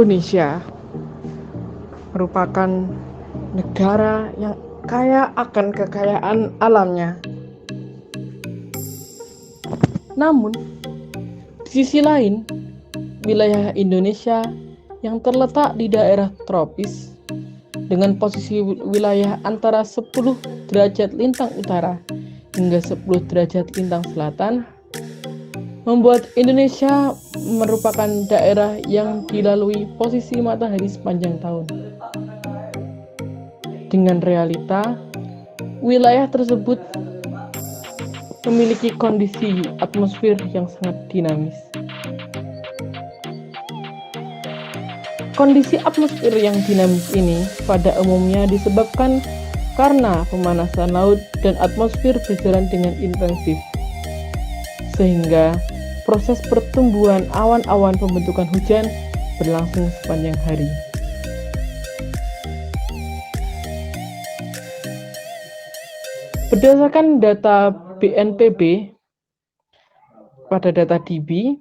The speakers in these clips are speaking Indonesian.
Indonesia merupakan negara yang kaya akan kekayaan alamnya. Namun, di sisi lain, wilayah Indonesia yang terletak di daerah tropis dengan posisi wilayah antara 10 derajat lintang utara hingga 10 derajat lintang selatan membuat Indonesia merupakan daerah yang dilalui posisi matahari sepanjang tahun. Dengan realita, wilayah tersebut memiliki kondisi atmosfer yang sangat dinamis. Kondisi atmosfer yang dinamis ini pada umumnya disebabkan karena pemanasan laut dan atmosfer berjalan dengan intensif, sehingga proses pertumbuhan awan-awan pembentukan hujan berlangsung sepanjang hari. Berdasarkan data BNPB pada data DBI,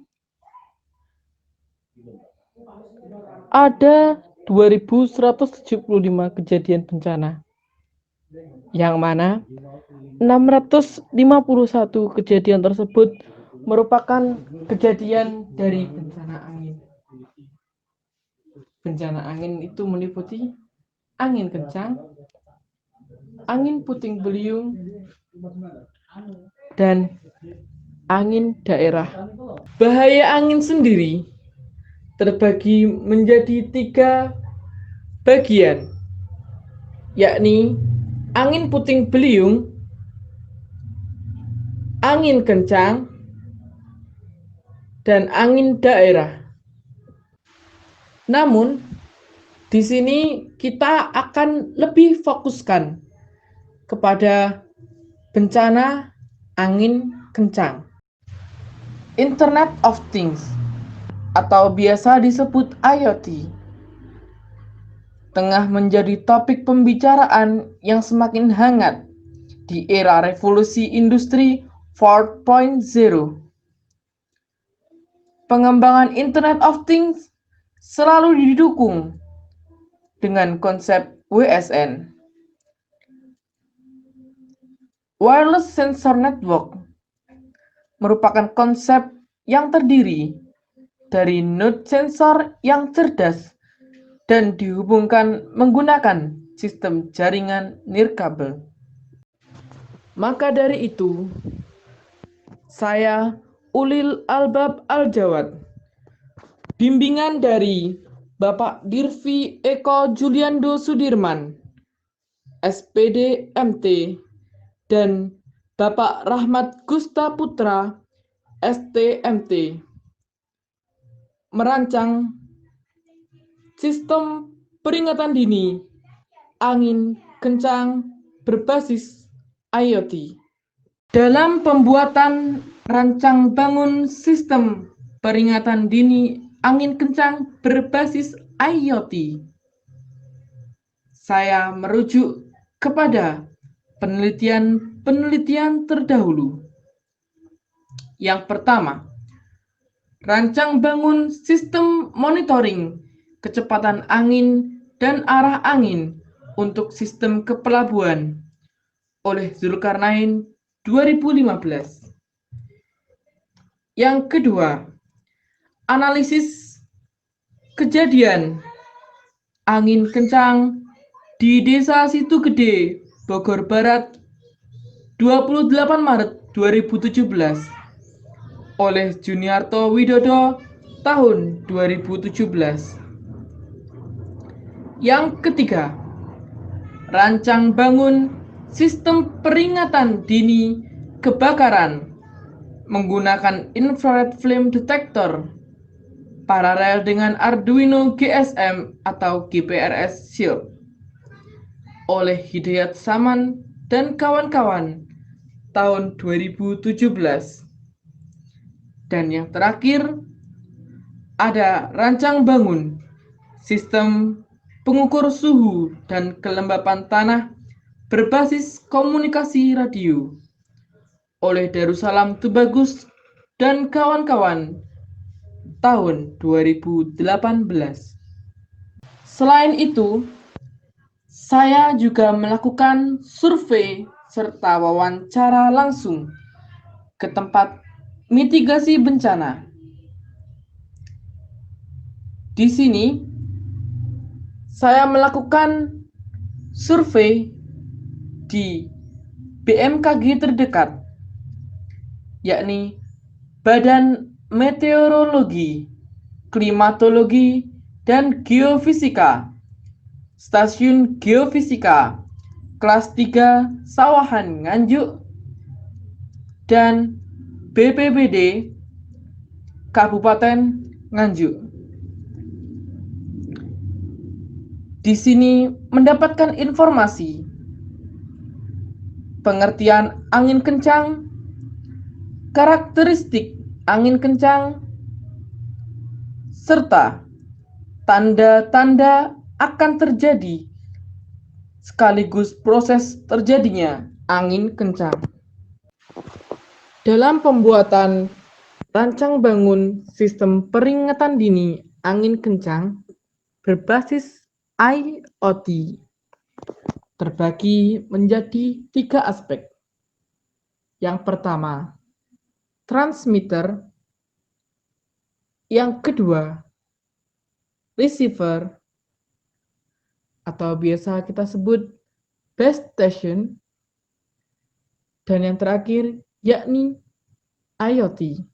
ada 2.175 kejadian bencana, yang mana 651 kejadian tersebut merupakan kejadian dari bencana angin. Bencana angin itu meliputi angin kencang, angin puting beliung, dan angin daerah. Bahaya angin sendiri terbagi menjadi 3 bagian, yakni angin puting beliung, angin kencang, dan angin daerah. Namun, di sini kita akan lebih fokuskan kepada bencana angin kencang. Internet of Things atau biasa disebut IoT tengah menjadi topik pembicaraan yang semakin hangat di era revolusi industri 4.0. Pengembangan Internet of Things selalu didukung dengan konsep WSN, Wireless Sensor Network, merupakan konsep yang terdiri dari node sensor yang cerdas dan dihubungkan menggunakan sistem jaringan nirkabel. Maka dari itu, saya Ulil Albab Aljawad, bimbingan dari Bapak Dirvi Eko Juliando Sudirman, SPD MT, dan Bapak Rahmat Gusta Putra, STMT, merancang sistem peringatan dini angin kencang berbasis IoT. Dalam pembuatan rancang bangun sistem peringatan dini angin kencang berbasis IoT, saya merujuk kepada penelitian terdahulu. Yang pertama, rancang bangun sistem monitoring kecepatan angin dan arah angin untuk sistem kepelabuhan oleh Zulkarnain 2015. Yang kedua, analisis kejadian angin kencang di Desa Situ Gede, Bogor Barat 28 Maret 2017 oleh Juniarto Widodo tahun 2017. Yang ketiga, rancang bangun sistem peringatan dini kebakaran menggunakan infrared flame detector paralel dengan Arduino GSM atau GPRS Shield oleh Hidayat Saman dan kawan-kawan tahun 2017. Dan yang terakhir, ada rancang bangun sistem pengukur suhu dan kelembapan tanah berbasis komunikasi radio oleh Darussalam Tubagus dan kawan-kawan tahun 2018. Selain itu, saya juga melakukan survei serta wawancara langsung ke tempat mitigasi bencana. Di sini, saya melakukan survei di BMKG terdekat, yakni Badan Meteorologi, Klimatologi, dan Geofisika, Stasiun Geofisika, Kelas 3 Sawahan Nganjuk, dan BPBD Kabupaten Nganjuk. Di sini mendapatkan informasi, pengertian angin kencang, karakteristik angin kencang, serta tanda-tanda akan terjadi sekaligus proses terjadinya angin kencang. Dalam pembuatan rancang bangun sistem peringatan dini angin kencang berbasis IoT terbagi menjadi 3 aspek. Yang pertama, transmitter. Yang kedua, receiver atau biasa kita sebut base station. Dan yang terakhir yakni IoT.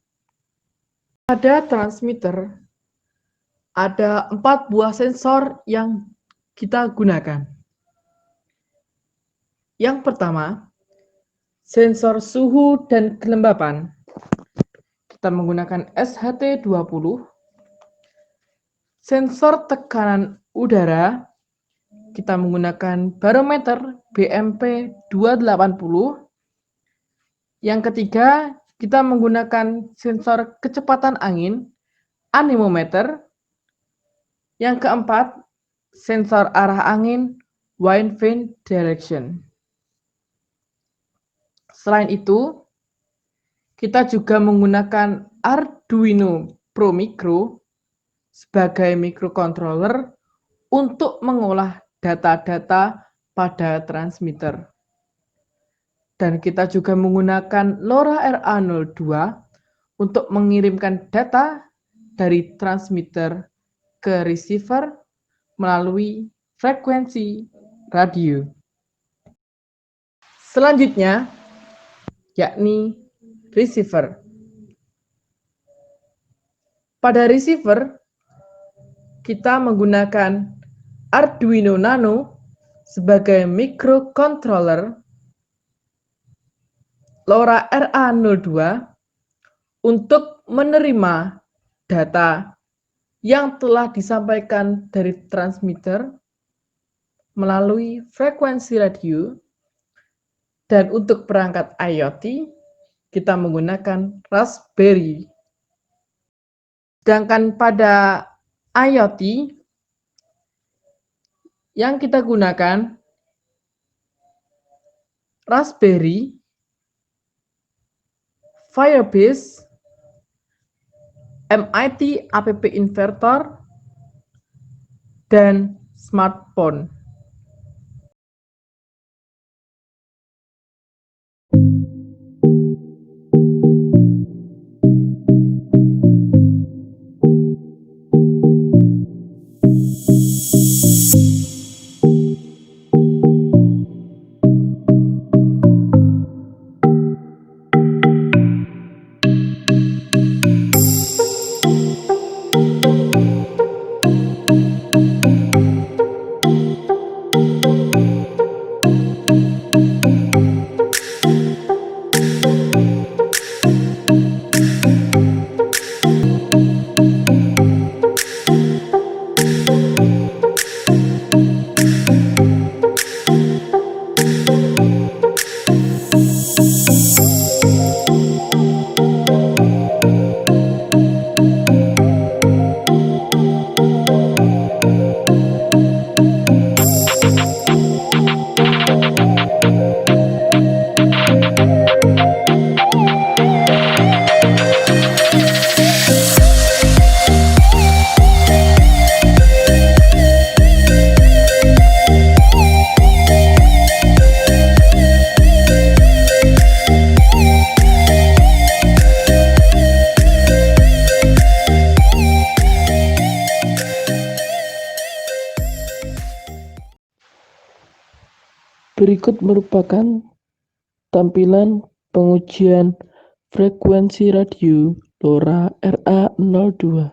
Pada transmitter ada 4 buah sensor yang kita gunakan. Yang pertama, sensor suhu dan kelembapan. Kita menggunakan SHT-20. Sensor tekanan udara, kita menggunakan barometer BMP 280. Yang ketiga, kita menggunakan sensor kecepatan angin, anemometer. Yang keempat, sensor arah angin, wind direction. Selain itu, kita juga menggunakan Arduino Pro Micro sebagai microcontroller untuk mengolah data-data pada transmitter. Dan kita juga menggunakan LoRa RA02 untuk mengirimkan data dari transmitter ke receiver melalui frekuensi radio. Selanjutnya, yakni receiver. Pada receiver, kita menggunakan Arduino Nano sebagai microcontroller, LoRa RA02 untuk menerima data yang telah disampaikan dari transmitter melalui frekuensi radio. Dan untuk perangkat IoT, kita menggunakan Raspberry. Sedangkan pada IoT yang kita gunakan Raspberry, Firebase, MIT App Inverter, dan smartphone. Berikut merupakan tampilan pengujian frekuensi radio LoRa RA02.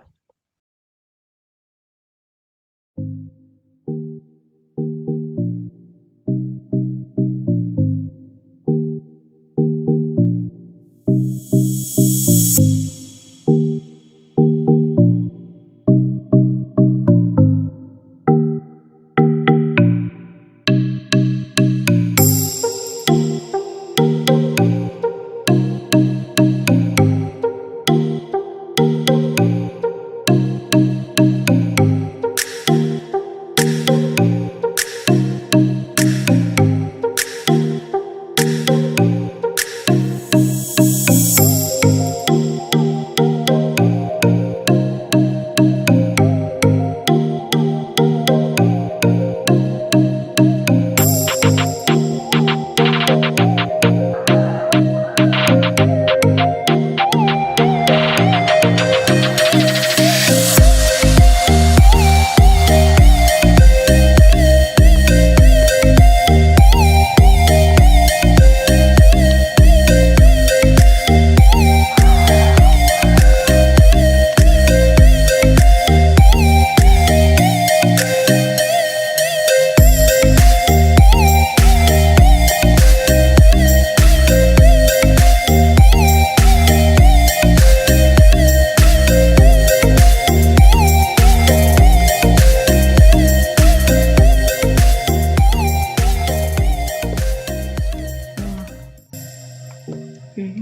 Oke,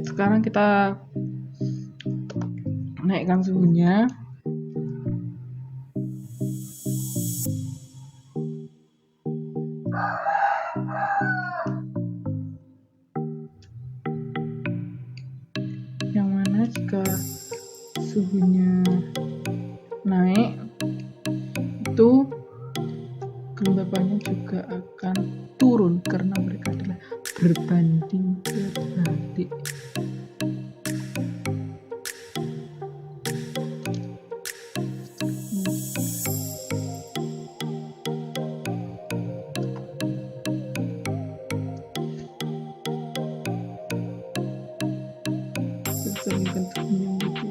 sekarang kita naikkan suhunya. Yang mana jika suhunya naik, itu kelembabannya juga akan turun karena mereka adalah berbanding terbalik. Sesuaikan suhunya menjadi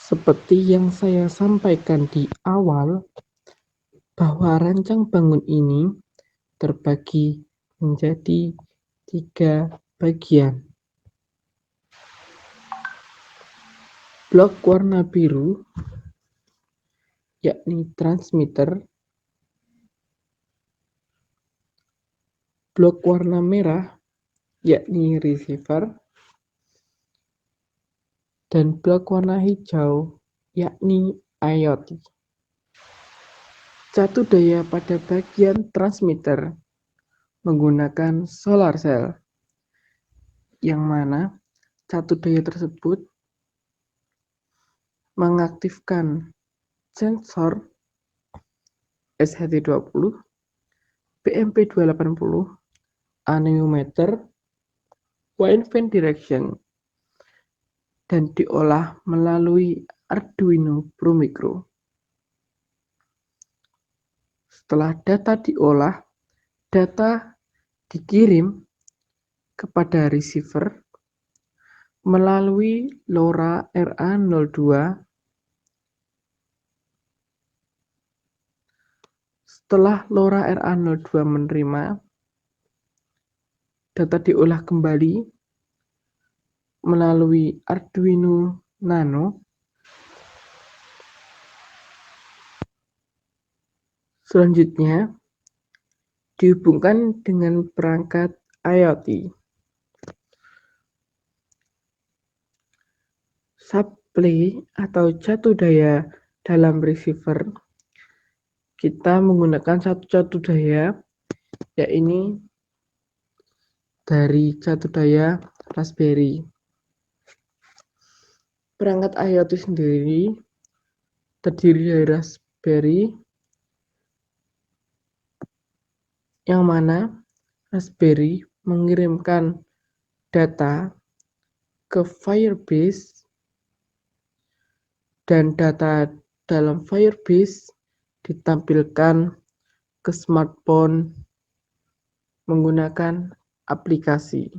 seperti yang saya sampaikan di awal, bahwa rancang bangun ini terbagi menjadi 3 bagian. Blok warna biru, yakni transmitter. Blok warna merah, yakni receiver. Dan blok warna hijau, yakni IoT. Satu daya pada bagian transmitter menggunakan solar cell, yang mana satu daya tersebut mengaktifkan sensor SHT-20, BMP280, anemometer, wideband direction, dan diolah melalui Arduino Pro Micro. Setelah data diolah, data dikirim kepada receiver melalui LoRa RA02. Setelah LoRa RA02 menerima, data diolah kembali melalui Arduino Nano. Selanjutnya, dihubungkan dengan perangkat IoT. Supply atau jatuh daya dalam receiver, kita menggunakan satu jatuh daya, yaitu dari jatuh daya Raspberry. Perangkat IoT sendiri terdiri dari Raspberry, yang mana Raspberry mengirimkan data ke Firebase, dan data dalam Firebase ditampilkan ke smartphone menggunakan aplikasi.